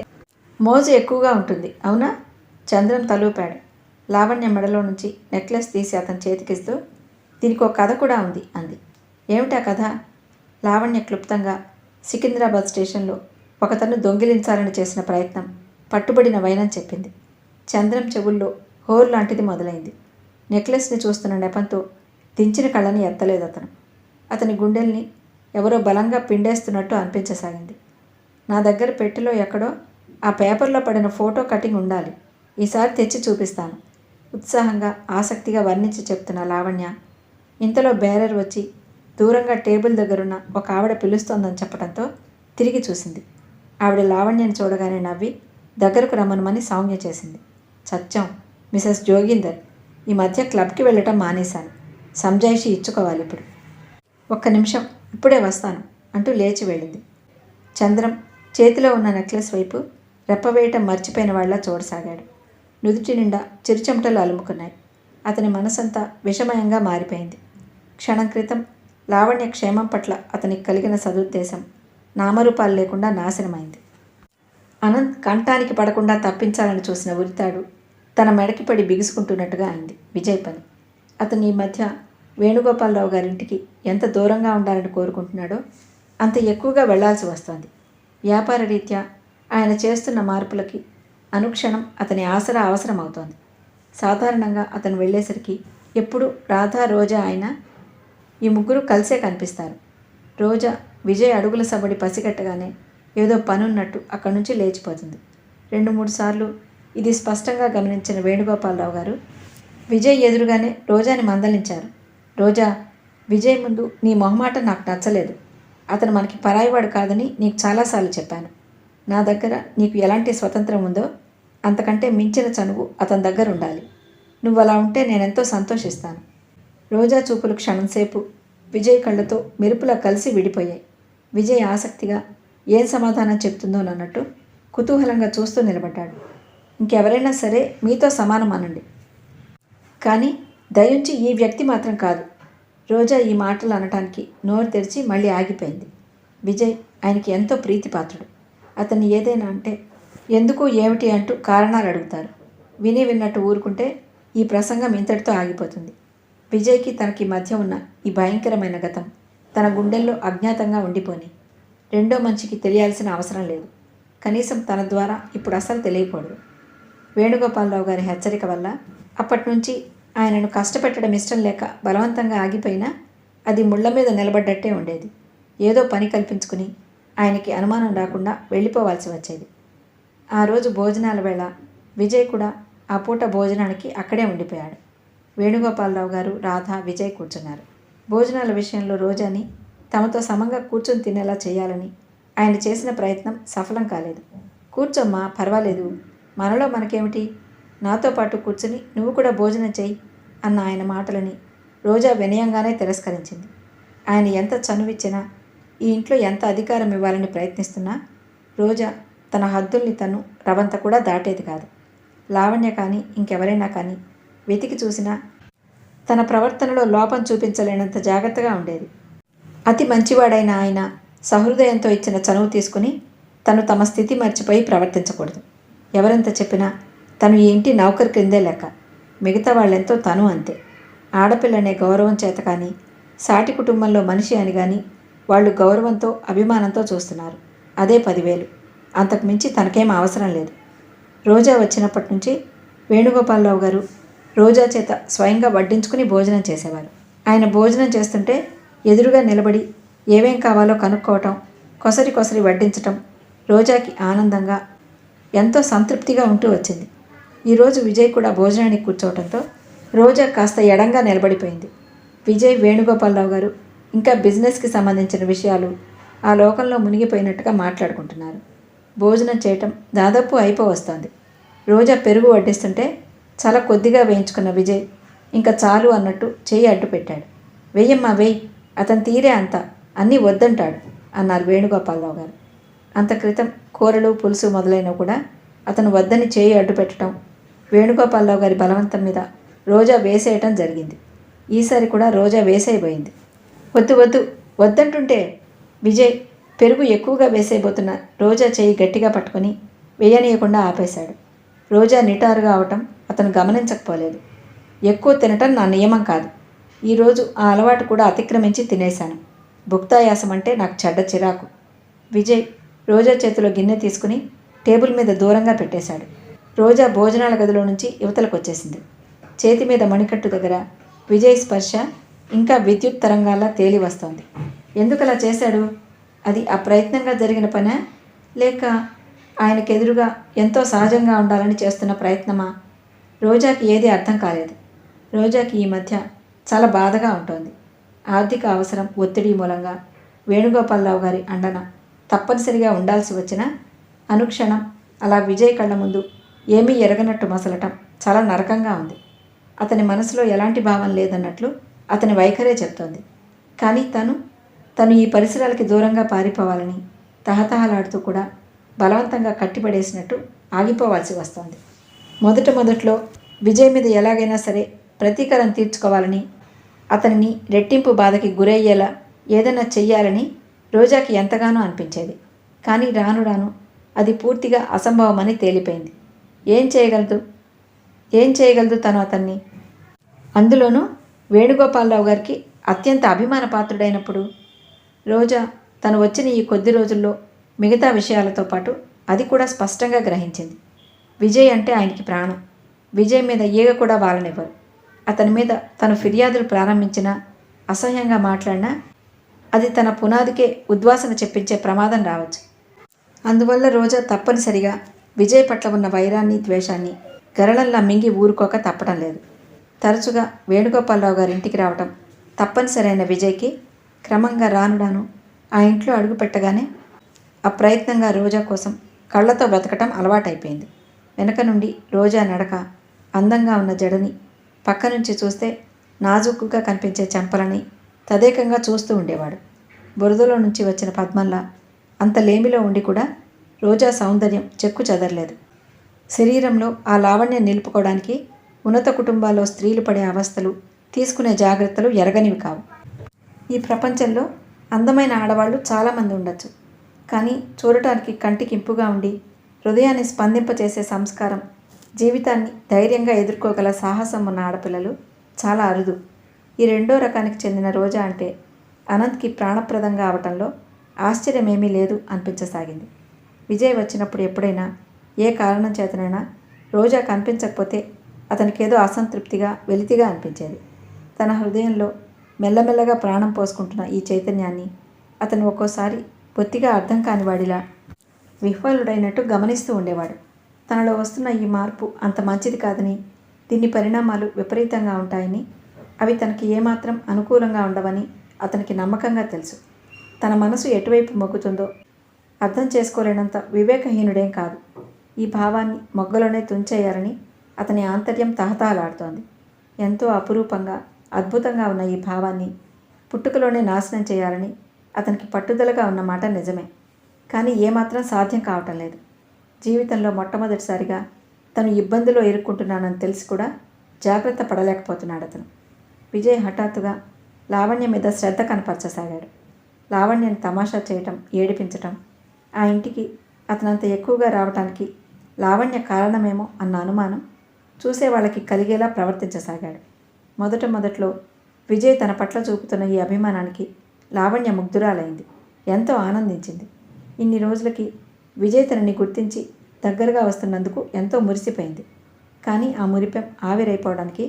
మోజు ఎక్కువగా ఉంటుంది, అవునా? చంద్రం తలూపాడు. లావణ్య మెడలో నుంచి నెక్లెస్ తీసి అతని చేతికిస్తూ, దీనికి ఒక కథ కూడా ఉంది అంది. ఏమిటా కథ? లావణ్య క్లుప్తంగా సికింద్రాబాద్ స్టేషన్లో ఒకతను దొంగిలించాలని చేసిన ప్రయత్నం పట్టుబడిన వైనం చెప్పింది. చంద్రం చెవుల్లో హోర్ లాంటిది మొదలైంది. నెక్లెస్ని చూస్తున్న నెపంతో దించిన కళ్ళని ఎత్తలేదు అతను. అతని గుండెల్ని ఎవరో బలంగా పిండేస్తున్నట్టు అనిపించసాగింది. నా దగ్గర పెట్టెలో ఎక్కడో ఆ పేపర్లో పడిన ఫోటో కటింగ్ ఉండాలి, ఈసారి తెచ్చి చూపిస్తాను ఉత్సాహంగా ఆసక్తిగా వర్ణించి చెప్తున్న లావణ్య ఇంతలో బేరర్ వచ్చి దూరంగా టేబుల్ దగ్గరున్న ఒక ఆవిడ పిలుస్తోందని చెప్పడంతో తిరిగి చూసింది. ఆవిడ లావణ్యని చూడగానే నవ్వి దగ్గరకు రమ్మనమని సౌజ్ఞ చేసింది. సత్యం, మిసెస్ జోగిందర్, ఈ మధ్య క్లబ్కి వెళ్ళటం మానేశాను. సంజాయిషి ఇచ్చుకోవాలి ఇప్పుడు. ఒక్క నిమిషం, ఇప్పుడే వస్తాను అంటూ లేచి వెళ్ళింది. చంద్రం చేతిలో ఉన్న నెక్లెస్ వైపు రెప్పవేయటం మర్చిపోయిన వాళ్ళ చూడసాగాడు. నుదుటి నిండా చిరుచెమటలు అలుముకున్నాయి. అతని మనసంతా విషమయంగా మారిపోయింది. క్షణం క్రితం లావణ్య క్షేమం పట్ల అతనికి కలిగిన సదుద్దేశం నామరూపాలు లేకుండా నాశనమైంది. అనంత్ కంఠానికి పడకుండా తప్పించాలని చూసిన ఉరితాడు తన మెడకి పడి బిగుసుకుంటున్నట్టుగా అయింది విజయ్ పని. అతను ఈ మధ్య వేణుగోపాలరావు గారింటికి ఎంత దూరంగా ఉండాలని కోరుకుంటున్నాడో అంత ఎక్కువగా వెళ్లాల్సి వస్తోంది. వ్యాపార రీత్యా ఆయన చేస్తున్న మార్పులకి అనుక్షణం అతని ఆసరా అవసరం అవుతోంది. సాధారణంగా అతను వెళ్ళేసరికి ఎప్పుడు రాధా, రోజా అయినా ఈ ముగ్గురు కలిసే కనిపిస్తారు. రోజా విజయ్ అడుగుల సబడి పసిగట్టగానే ఏదో పనున్నట్టు అక్కడి నుంచి లేచిపోతుంది. 2-3 సార్లు ఇది స్పష్టంగా గమనించిన వేణుగోపాలరావు గారు విజయ్ ఎదురుగానే రోజాని మందలించారు. రోజా, విజయ్ ముందు నీ మొహమాటం నాకు నచ్చలేదు. అతను మనకి పరాయివాడు కాదని నీకు చాలాసార్లు చెప్పాను. నా దగ్గర నీకు ఎలాంటి స్వతంత్రం ఉందో అంతకంటే మించిన చనువు అతని దగ్గర ఉండాలి. నువ్వు అలా ఉంటే నేనెంతో సంతోషిస్తాను. రోజా చూపులు క్షణంసేపు విజయ్ కళ్ళతో మెరుపులా కలిసి విడిపోయాయి. విజయ్ ఆసక్తిగా ఏం సమాధానం చెప్తుందోనన్నట్టు కుతూహలంగా చూస్తూ నిలబడ్డాడు. ఇంకెవరైనా సరే మీతో సమానం అనండి, కానీ దయుంచి ఈ వ్యక్తి మాత్రం కాదు. రోజా ఈ మాటలు అనటానికి నోరు తెరిచి మళ్ళీ ఆగిపోయింది. విజయ్ ఆయనకి ఎంతో ప్రీతిపాత్రుడు. అతన్ని ఏదైనా అంటే ఎందుకు, ఏమిటి అంటూ కారణాలు అడుగుతారు. విన్నట్టు ఊరుకుంటే ఈ ప్రసంగం ఇంతటితో ఆగిపోతుంది. విజయ్కి తనకి మధ్య ఉన్న ఈ భయంకరమైన గతం తన గుండెల్లో అజ్ఞాతంగా ఉండిపోని. రెండో మనిషికి తెలియాల్సిన అవసరం లేదు. కనీసం తన ద్వారా ఇప్పుడు అసలు తెలియకూడదు. వేణుగోపాలరావు గారి హెచ్చరిక వల్ల అప్పటి నుంచి ఆయనను కష్టపెట్టడం ఇష్టం లేక బలవంతంగా ఆగిపోయినా అది ముళ్ళ మీద నిలబడ్డట్టే ఉండేది. ఏదో పని కల్పించుకుని ఆయనకి అనుమానం రాకుండా వెళ్ళిపోవాల్సి వచ్చేది. ఆ రోజు భోజనాల వేళ విజయ్ కూడా ఆ పూట భోజనానికి అక్కడే ఉండిపోయాడు. వేణుగోపాలరావు గారు, రాధ, విజయ్ కూర్చున్నారు. భోజనాల విషయంలో రోజాని తమతో సమంగా కూర్చొని తినేలా చేయాలని ఆయన చేసిన ప్రయత్నం సఫలం కాలేదు. కూర్చోమ్మా, పర్వాలేదు, మనలో మనకేమిటి, నాతో పాటు కూర్చుని నువ్వు కూడా భోజనం చెయ్యి అన్న ఆయన మాటలని రోజా వినయంగానే తిరస్కరించింది. ఆయన ఎంత చనువిచ్చినా, ఈ ఇంట్లో ఎంత అధికారం ఇవ్వాలని ప్రయత్నిస్తున్నా రోజా తన హద్దుల్ని తను రవంత కూడా దాటేది కాదు. లావణ్య కానీ ఇంకెవరైనా కానీ వెతికి చూసినా తన ప్రవర్తనలో లోపం చూపించలేనంత జాగ్రత్తగా ఉండేది. అతి మంచివాడైన ఆయన సహృదయంతో ఇచ్చిన చనువు తీసుకుని తను తమ స్థితి మర్చిపోయి ప్రవర్తించకూడదు. ఎవరెంత చెప్పినా తను ఈ ఇంటి నౌకరు క్రిందే లెక్క, మిగతా వాళ్ళెంతో తను అంతే. ఆడపిల్లనే గౌరవం చేత కానీ, సాటి కుటుంబంలో మనిషి అని కానీ వాళ్ళు గౌరవంతో అభిమానంతో చూస్తున్నారు. అదే 10,000, అంతకు మించి తనకేం అవసరం లేదు. రోజా వచ్చినప్పటి నుంచి వేణుగోపాలరావు గారు రోజా చేత స్వయంగా వడ్డించుకుని భోజనం చేసేవారు. ఆయన భోజనం చేస్తుంటే ఎదురుగా నిలబడి ఏమేం కావాలో కనుక్కోవటం, కొసరి కొసరి వడ్డించటం రోజాకి ఆనందంగా, ఎంతో సంతృప్తిగా ఉంటూ వచ్చింది. ఈరోజు విజయ్ కూడా భోజనానికి కూర్చోవడంతో రోజా కాస్త ఎడంగా నిలబడిపోయింది. విజయ్, వేణుగోపాలరావు గారు ఇంకా బిజినెస్కి సంబంధించిన విషయాలు ఆ లోకంలో మునిగిపోయినట్టుగా మాట్లాడుకుంటున్నారు. భోజనం చేయటం దాదాపు అయిపోవస్తోంది. రోజా పెరుగు వడ్డిస్తుంటే చాలా కొద్దిగా వేయించుకున్న విజయ్ ఇంకా చాలు అన్నట్టు చేయి అడ్డు పెట్టాడు. వెయ్యమ్మా వెయ్యి, అతని తీరే అంత, అన్నీ వద్దంటాడు అన్నారు వేణుగోపాలరావు గారు. అంత క్రితం కూరలు, పులుసు మొదలైనవి కూడా అతను వద్దని చేయి అడ్డు పెట్టడం, వేణుగోపాలరావు గారి బలవంతం మీద రోజా వేసేయటం జరిగింది. ఈసారి కూడా రోజా వేసేయబోయింది. వద్దు వద్దు, వద్దంటుంటే విజయ్ పెరుగు ఎక్కువగా వేసేయబోతున్న రోజా చేయి గట్టిగా పట్టుకొని వేయనీయకుండా ఆపేశాడు. రోజా నిటారుగా అవటం అతను గమనించకపోలేదు. ఎక్కువ తినటం నా నియమం కాదు. ఈరోజు ఆ అలవాటు కూడా అతిక్రమించి తినేశాను. భుక్తాయాసం అంటే నాకు చెడ్డ చిరాకు. విజయ్ రోజా చేతిలో గిన్నె తీసుకుని టేబుల్ మీద దూరంగా పెట్టేశాడు. రోజా భోజనాల గదిలో నుంచి యువతలకు వచ్చేసింది. చేతి మీద మణికట్టు దగ్గర విజయ్ స్పర్శ ఇంకా విద్యుత్ తరంగాల్లా తేలి వస్తోంది. ఎందుకలా చేశాడు? అది అప్రయత్నంగా జరిగిన పనా, లేక ఆయనకెదురుగా ఎంతో సహజంగా ఉండాలని చేస్తున్న ప్రయత్నమా? రోజాకి ఏది అర్థం కాలేదు. రోజాకి ఈ మధ్య చాలా బాధగా ఉంటుంది. ఆర్థిక అవసరం, ఒత్తిడి మూలంగా వేణుగోపాలరావు గారి అండన తప్పనిసరిగా ఉండాల్సి వచ్చినా అనుక్షణం అలా విజయ్ కళ్ళ ముందు ఏమీ ఎరగనట్టు మసలటం చాలా నరకంగా ఉంది. అతని మనసులో ఎలాంటి భావం లేదన్నట్లు అతని వైఖరే చెప్తోంది. కానీ తను ఈ పరిసరాలకి దూరంగా పారిపోవాలని తహతహలాడుతూ కూడా బలవంతంగా కట్టిపడేసినట్టు ఆగిపోవాల్సి వస్తోంది. మొదట్లో విజయ్ మీద ఎలాగైనా సరే ప్రతీకారం తీర్చుకోవాలని, అతనిని రెట్టింపు బాధకి గురయ్యేలా ఏదైనా చెయ్యాలని రోజాకి ఎంతగానో అనిపించేది. కానీ రాను రాను అది పూర్తిగా అసంభవమని తేలిపోయింది. ఏం చేయగలదు తను అతన్ని? అందులోనూ వేణుగోపాలరావు గారికి అత్యంత అభిమాన పాత్రుడైనప్పుడు. రోజా తను వచ్చిన ఈ కొద్ది రోజుల్లో మిగతా విషయాలతో పాటు అది కూడా స్పష్టంగా గ్రహించింది. విజయ్ అంటే ఆయనకి ప్రాణం. విజయ్ మీద ఈగ కూడా వాలనివ్వరు. అతని మీద తను ఫిర్యాదులు ప్రారంభించినా, అసహ్యంగా మాట్లాడినా అది తన పునాదికే ఉద్వాసన చెప్పించే ప్రమాదం రావచ్చు. అందువల్ల రోజా తప్పనిసరిగా విజయ్ పట్ల ఉన్న వైరాన్ని, ద్వేషాన్ని గరళంలా మింగి ఊరుకోక తప్పడం లేదు. తరచుగా వేణుగోపాలరావు గారి ఇంటికి రావటం తప్పనిసరైన విజయ్కి క్రమంగా రాను ఆ ఇంట్లో అడుగు పెట్టగానే అప్రయత్నంగా రోజా కోసం కళ్ళతో బ్రతకటం అలవాటైపోయింది. వెనక నుండి రోజా నడక, అందంగా ఉన్న జడని, పక్క నుంచి చూస్తే నాజూకుగా కనిపించే చెంపలని తదేకంగా చూస్తూ ఉండేవాడు. బురదలో నుంచి వచ్చిన పద్మంలా అంత లేమిలో ఉండి కూడా రోజా సౌందర్యం చెక్కు చెదరలేదు. శరీరంలో ఆ లావణ్యం నిలుపుకోవడానికి ఉన్నత కుటుంబాల్లో స్త్రీలు పడే అవస్థలు, తీసుకునే జాగ్రత్తలు ఎరగనివి కావు. ఈ ప్రపంచంలో అందమైన ఆడవాళ్ళు చాలామంది ఉండొచ్చు. కానీ చూడటానికి కంటికి ఇంపుగా ఉండి హృదయాన్ని స్పందింపచేసే సంస్కారం, జీవితాన్ని ధైర్యంగా ఎదుర్కోగల సాహసం ఉన్న ఆడపిల్లలు చాలా అరుదు. ఈ రెండో రకానికి చెందిన రోజా అంటే అనంత్కి ప్రాణప్రదంగా అవటంలో ఆశ్చర్యమేమీ లేదు అనిపించసాగింది. విజయ్ వచ్చినప్పుడు ఎప్పుడైనా ఏ కారణం చేతనైనా రోజా కనిపించకపోతే అతనికేదో అసంతృప్తిగా, వెలితిగా అనిపించేది. తన హృదయంలో మెల్లమెల్లగా ప్రాణం పోసుకుంటున్న ఈ చైతన్యాన్ని అతను ఒక్కోసారి బొత్తిగా అర్థం కాని వాడిలా విహ్వలుడైనట్టు గమనిస్తూ ఉండేవాడు. తనలో వస్తున్న ఈ మార్పు అంత మంచిది కాదని, దీని పరిణామాలు విపరీతంగా ఉంటాయని, అవి తనకి ఏమాత్రం అనుకూలంగా ఉండవని అతనికి నమ్మకంగా తెలుసు. తన మనసు ఎటువైపు మొగ్గుతుందో అర్థం చేసుకోలేనంత వివేకహీనుడేం కాదు. ఈ భావాన్ని మొగ్గలోనే తుంచేయాలని అతని ఆంతర్యం తహతహలాడుతోంది. ఎంతో అపురూపంగా అద్భుతంగా ఉన్న ఈ భావాన్ని పుట్టుకలోనే నాశనం చేయాలని అతనికి పట్టుదలగా ఉన్నమాట నిజమే. కానీ ఏమాత్రం సాధ్యం కావటం లేదు. జీవితంలో మొట్టమొదటిసారిగా తను ఇబ్బందిలో ఇరుక్కుంటున్నానని తెలిసి కూడా జాగ్రత్త పడలేకపోతున్నాడు అతను. విజయ్ హఠాత్తుగా లావణ్య మీద శ్రద్ధ కనపరచసాగాడు. లావణ్యని తమాషా చేయటం, ఏడిపించటం, ఆ ఇంటికి అతనంత ఎక్కువగా రావటానికి లావణ్య కారణమేమో అన్న అనుమానం చూసేవాళ్ళకి కలిగేలా ప్రవర్తించసాగాడు. మొదట్లో విజయ్ తన పట్ల చూపుతున్న ఈ అభిమానానికి లావణ్య ముగ్ధురాలైంది. ఎంతో ఆనందించింది. ఇన్ని రోజులకి విజయ్ తనని గుర్తించి దగ్గరగా వస్తున్నందుకు ఎంతో మురిసిపోయింది. కానీ ఆ మురిపెం ఆవిరైపోవడానికి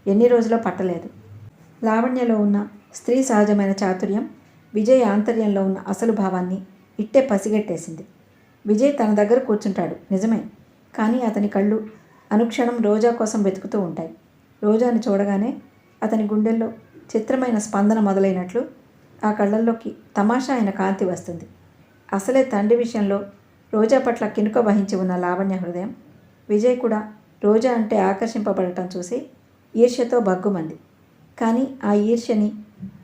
ఎన్ని రోజులో పట్టలేదు. లావణ్యలో ఉన్న స్త్రీ సహజమైన చాతుర్యం విజయ్ ఆంతర్యంలో ఉన్న అసలు భావాన్ని ఇట్టే పసిగట్టేసింది. విజయ్ తన దగ్గర కూర్చుంటాడు నిజమే, కానీ అతని కళ్ళు అనుక్షణం రోజా కోసం వెతుకుతూ ఉంటాయి. రోజాని చూడగానే అతని గుండెల్లో చిత్రమైన స్పందన మొదలైనట్లు ఆ కళ్ళల్లోకి తమాషా అయిన కాంతి వస్తుంది. అసలే తండ్రి విషయంలో రోజా పట్ల కినుక వహించి ఉన్న లావణ్య హృదయం విజయ్ కూడా రోజా అంటే ఆకర్షింపబడటం చూసి ఈర్ష్యతో బగ్గుమంది. కానీ ఆ ఈర్ష్యని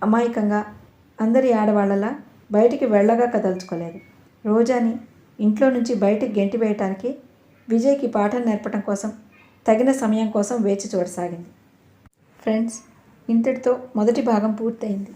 అమాయకంగా అందరి ఆడవాళ్లలా బయటికి వెళ్ళగా కదల్చుకోలేదు. రోజాని ఇంట్లో నుంచి బయటికి గెంటివేయటానికి విజయ్కి పాఠం నేర్పడం కోసం తగిన సమయం కోసం వేచి చూడసాగింది. ఫ్రెండ్స్, ఇంతటితో మొదటి భాగం పూర్తయింది.